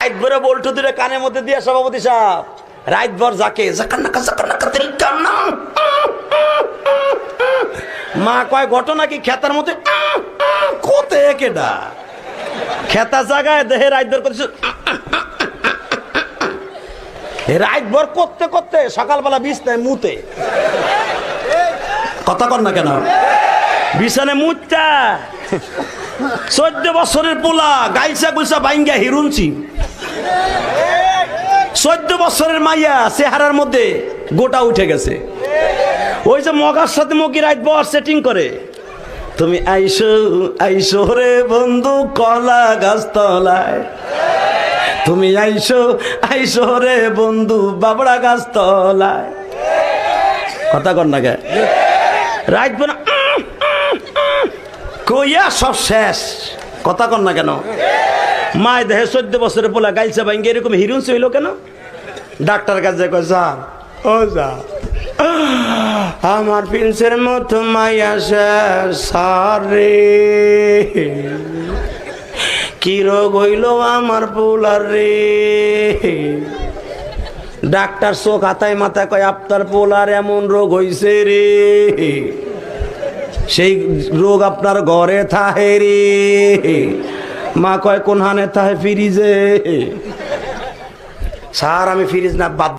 রাত ভরে বল্টু দূরে কানের মধ্যে দিয়ে সভাপতি সাহেব রাত ভর যাকে মা কয় ঘটনা কি খেতার মধ্যে কোতে কেডা খেতা জায়গায় দেহে রাত ভর করছে রাত ভর করতে করতে সকালবেলা বিছনায় মুতে কথা কর না কেন বিছানে মুতটা 14 বছরের পোলা গাইসা গুইসা বাইঙ্গা হিরুনছি 14 বছরের মাইয়া চেহারার মধ্যে গোটা উঠে গেছে ওই যে মগার সাথে মগি রাত বর সেটিং করে তুমি আইসো আইসো রে বন্ধু কলা গাছ তলায় তুমি আইসো আইসো রে বন্ধু বাবড়া গাছ তলায় কথা কর না কে রাত বনা কইয়া সব শেষ কথা কর না কেন মায় দেহে 14 বছরের পোলা গাইছে ভাঙ্গে এরকম হিরুন হইল কেন ডাক্তার কাছে কয় যা ও যা আমার প্রিন্সের মতো মাইয়া শেষ সারে কি রোগ হইল আমার পোলার রে ডাক্তার চোখ হাতায় মাথা কয় আপনার পোলার এমন রোগ হইছে রে সেই রোগ আপনার ঘরে থাহে রে মা কয় কোন হানে থাহে ফ্রিজে স্যার আমি ফ্রিজ না বাদ